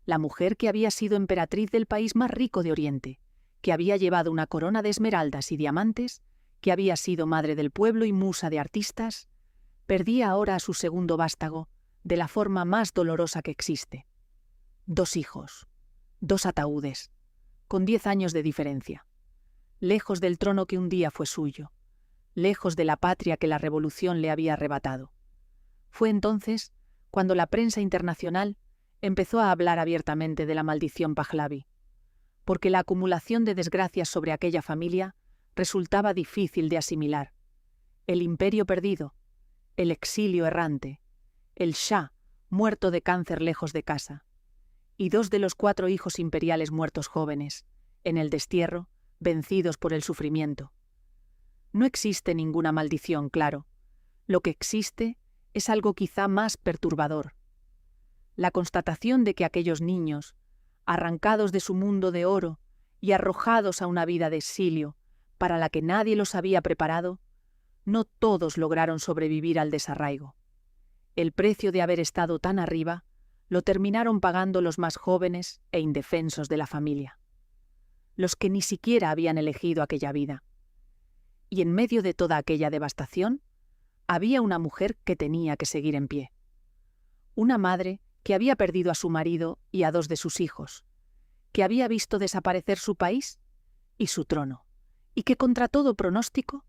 la mujer que había sido emperatriz del país más rico de Oriente, que había llevado una corona de esmeraldas y diamantes, que había sido madre del pueblo y musa de artistas, perdía ahora a su segundo vástago de la forma más dolorosa que existe. 2 hijos, 2 ataúdes, con 10 años de diferencia, lejos del trono que un día fue suyo, lejos de la patria que la revolución le había arrebatado. Fue entonces cuando la prensa internacional empezó a hablar abiertamente de la maldición Pahlavi, porque la acumulación de desgracias sobre aquella familia resultaba difícil de asimilar. El imperio perdido, el exilio errante, el Shah muerto de cáncer lejos de casa, y 2 de los 4 hijos imperiales muertos jóvenes, en el destierro, vencidos por el sufrimiento. No existe ninguna maldición, claro. Lo que existe es algo quizá más perturbador. La constatación de que aquellos niños, arrancados de su mundo de oro y arrojados a una vida de exilio para la que nadie los había preparado, no todos lograron sobrevivir al desarraigo. El precio de haber estado tan arriba lo terminaron pagando los más jóvenes e indefensos de la familia, los que ni siquiera habían elegido aquella vida. Y en medio de toda aquella devastación, había una mujer que tenía que seguir en pie. Una madre que había perdido a su marido y a 2 de sus hijos, que había visto desaparecer su país y su trono, y que contra todo pronóstico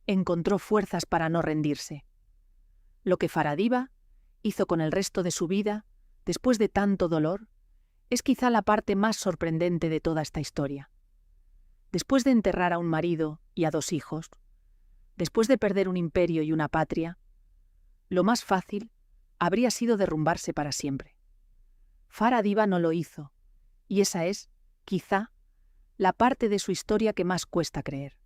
encontró fuerzas para no rendirse. Lo que Farah Diba hizo con el resto de su vida, después de tanto dolor, es quizá la parte más sorprendente de toda esta historia. Después de enterrar a un marido y a 2 hijos, después de perder un imperio y una patria, lo más fácil habría sido derrumbarse para siempre. Farah Diba no lo hizo, y esa es, quizá, la parte de su historia que más cuesta creer.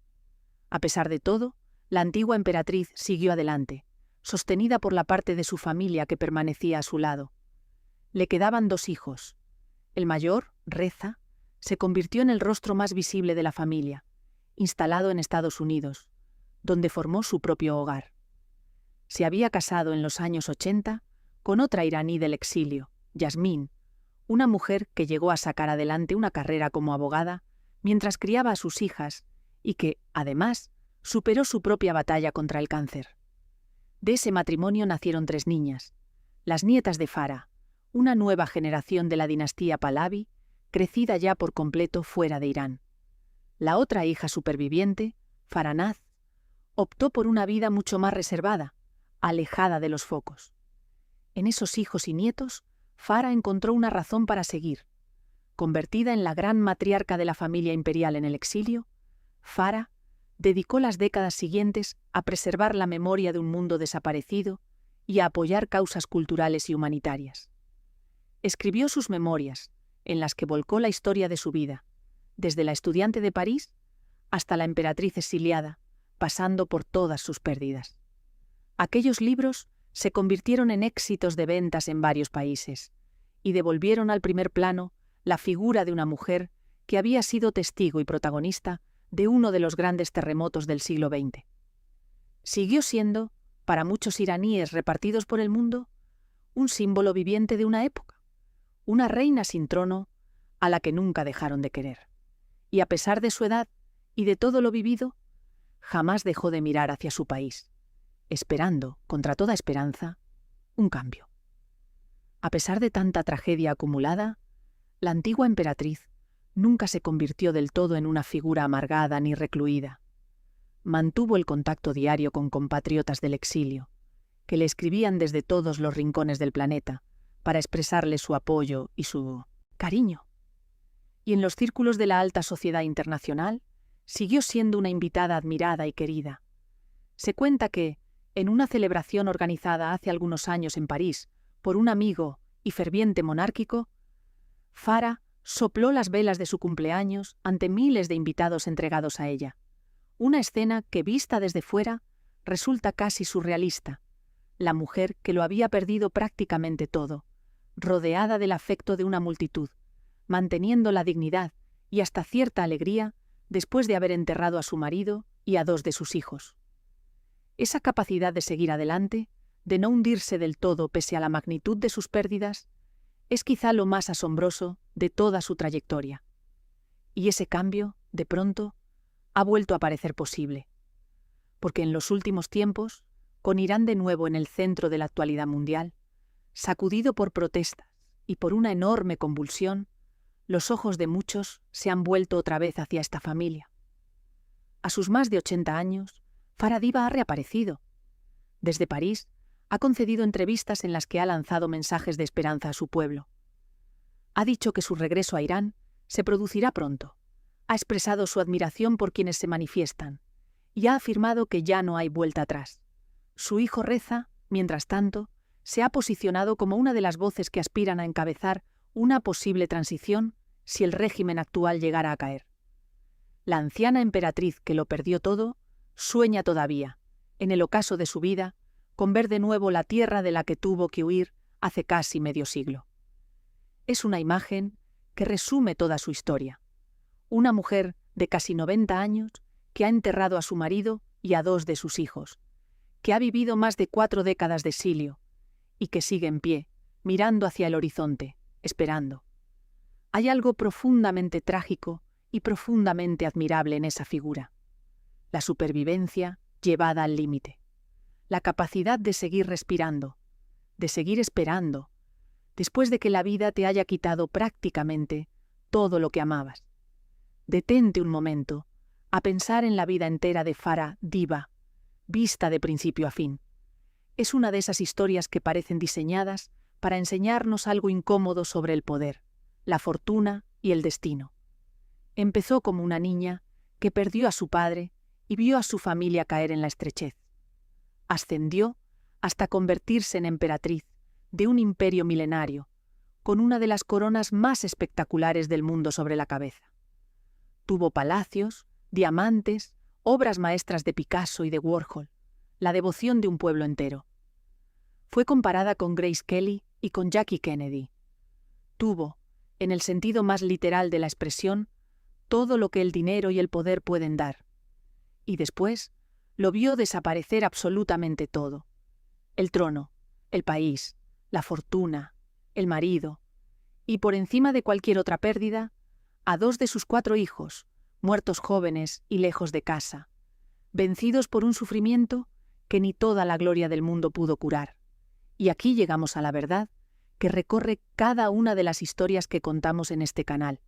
A pesar de todo, la antigua emperatriz siguió adelante, sostenida por la parte de su familia que permanecía a su lado. Le quedaban 2 hijos. El mayor, Reza, se convirtió en el rostro más visible de la familia, instalado en Estados Unidos, donde formó su propio hogar. Se había casado en los años 80 con otra iraní del exilio, Yasmín, una mujer que llegó a sacar adelante una carrera como abogada mientras criaba a sus hijas y que, además, superó su propia batalla contra el cáncer. De ese matrimonio nacieron 3 niñas, las nietas de Farah, una nueva generación de la dinastía Pahlavi, crecida ya por completo fuera de Irán. La otra hija superviviente, Faranaz, optó por una vida mucho más reservada, alejada de los focos. En esos hijos y nietos, Farah encontró una razón para seguir. Convertida en la gran matriarca de la familia imperial en el exilio, Farah dedicó las décadas siguientes a preservar la memoria de un mundo desaparecido y a apoyar causas culturales y humanitarias. Escribió sus memorias, en las que volcó la historia de su vida, desde la estudiante de París hasta la emperatriz exiliada, pasando por todas sus pérdidas. Aquellos libros se convirtieron en éxitos de ventas en varios países y devolvieron al primer plano la figura de una mujer que había sido testigo y protagonista de uno de los grandes terremotos del siglo XX. Siguió siendo, para muchos iraníes repartidos por el mundo, un símbolo viviente de una época, una reina sin trono a la que nunca dejaron de querer. Y a pesar de su edad y de todo lo vivido, jamás dejó de mirar hacia su país, esperando, contra toda esperanza, un cambio. A pesar de tanta tragedia acumulada, la antigua emperatriz nunca se convirtió del todo en una figura amargada ni recluida. Mantuvo el contacto diario con compatriotas del exilio, que le escribían desde todos los rincones del planeta para expresarle su apoyo y su cariño. Y en los círculos de la alta sociedad internacional, siguió siendo una invitada admirada y querida. Se cuenta que, en una celebración organizada hace algunos años en París por un amigo y ferviente monárquico, Farah sopló las velas de su cumpleaños ante miles de invitados entregados a ella. Una escena que, vista desde fuera, resulta casi surrealista. La mujer que lo había perdido prácticamente todo, rodeada del afecto de una multitud, manteniendo la dignidad y hasta cierta alegría después de haber enterrado a su marido y a dos de sus hijos. Esa capacidad de seguir adelante, de no hundirse del todo pese a la magnitud de sus pérdidas, es quizá lo más asombroso de toda su trayectoria. Y ese cambio, de pronto, ha vuelto a parecer posible. Porque en los últimos tiempos, con Irán de nuevo en el centro de la actualidad mundial, sacudido por protestas y por una enorme convulsión, los ojos de muchos se han vuelto otra vez hacia esta familia. A sus más de 80 años, Farah Diva ha reaparecido. Desde París, ha concedido entrevistas en las que ha lanzado mensajes de esperanza a su pueblo. Ha dicho que su regreso a Irán se producirá pronto. Ha expresado su admiración por quienes se manifiestan y ha afirmado que ya no hay vuelta atrás. Su hijo Reza, mientras tanto, se ha posicionado como una de las voces que aspiran a encabezar una posible transición si el régimen actual llegara a caer. La anciana emperatriz que lo perdió todo sueña todavía, en el ocaso de su vida, con ver de nuevo la tierra de la que tuvo que huir hace casi medio siglo. Es una imagen que resume toda su historia. Una mujer de casi 90 años que ha enterrado a su marido y a dos de sus hijos, que ha vivido más de 4 décadas de exilio y que sigue en pie, mirando hacia el horizonte, esperando. Hay algo profundamente trágico y profundamente admirable en esa figura. La supervivencia llevada al límite. La capacidad de seguir respirando, de seguir esperando, después de que la vida te haya quitado prácticamente todo lo que amabas. Detente un momento a pensar en la vida entera de Farah Diva, vista de principio a fin. Es una de esas historias que parecen diseñadas para enseñarnos algo incómodo sobre el poder, la fortuna y el destino. Empezó como una niña que perdió a su padre y vio a su familia caer en la estrechez. Ascendió hasta convertirse en emperatriz de un imperio milenario, con una de las coronas más espectaculares del mundo sobre la cabeza. Tuvo palacios, diamantes, obras maestras de Picasso y de Warhol, la devoción de un pueblo entero. Fue comparada con Grace Kelly y con Jackie Kennedy. Tuvo, en el sentido más literal de la expresión, todo lo que el dinero y el poder pueden dar. Y después lo vio desaparecer absolutamente todo. El trono, el país, la fortuna, el marido, y por encima de cualquier otra pérdida, a 2 de sus 4 hijos, muertos jóvenes y lejos de casa, vencidos por un sufrimiento que ni toda la gloria del mundo pudo curar. Y aquí llegamos a la verdad que recorre cada una de las historias que contamos en este canal,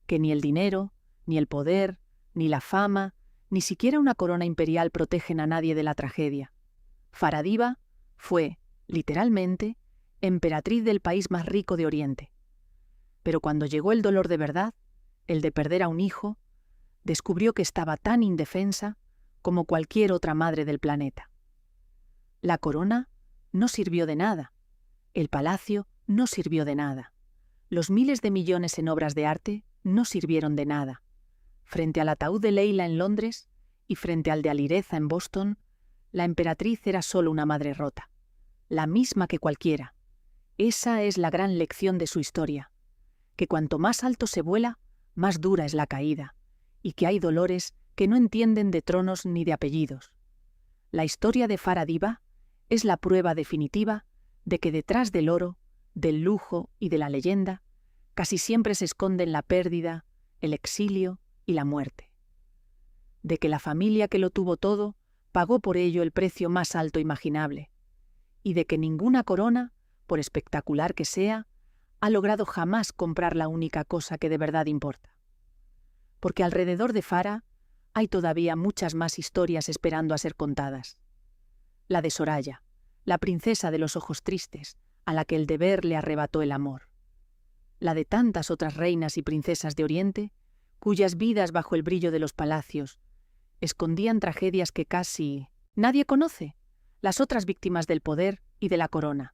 que ni el dinero, ni el poder, ni la fama, ni siquiera una corona imperial protegen a nadie de la tragedia. Faradiva fue, literalmente, emperatriz del país más rico de Oriente. Pero cuando llegó el dolor de verdad, el de perder a un hijo, descubrió que estaba tan indefensa como cualquier otra madre del planeta. La corona no sirvió de nada. El palacio no sirvió de nada. Los miles de millones en obras de arte no sirvieron de nada. Frente al ataúd de Leila en Londres y frente al de Alireza en Boston, la emperatriz era solo una madre rota, la misma que cualquiera. Esa es la gran lección de su historia, que cuanto más alto se vuela, más dura es la caída, y que hay dolores que no entienden de tronos ni de apellidos. La historia de Faradiva es la prueba definitiva de que detrás del oro, del lujo y de la leyenda, casi siempre se esconden la pérdida, el exilio y la muerte. De que la familia que lo tuvo todo pagó por ello el precio más alto imaginable, y de que ninguna corona, por espectacular que sea, ha logrado jamás comprar la única cosa que de verdad importa. Porque alrededor de Farah hay todavía muchas más historias esperando a ser contadas. La de Soraya, la princesa de los ojos tristes, a la que el deber le arrebató el amor. La de tantas otras reinas y princesas de Oriente, cuyas vidas bajo el brillo de los palacios escondían tragedias que casi nadie conoce, las otras víctimas del poder y de la corona.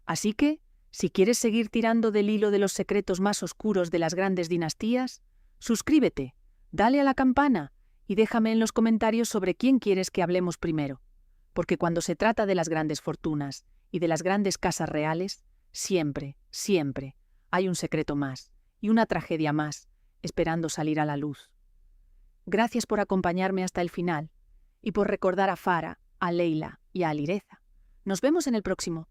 Así que, si quieres seguir tirando del hilo de los secretos más oscuros de las grandes dinastías, suscríbete, dale a la campana y déjame en los comentarios sobre quién quieres que hablemos primero. Porque cuando se trata de las grandes fortunas y de las grandes casas reales, siempre, siempre hay un secreto más y una tragedia más esperando salir a la luz. Gracias por acompañarme hasta el final y por recordar a Farah, a Leila y a Alireza. Nos vemos en el próximo.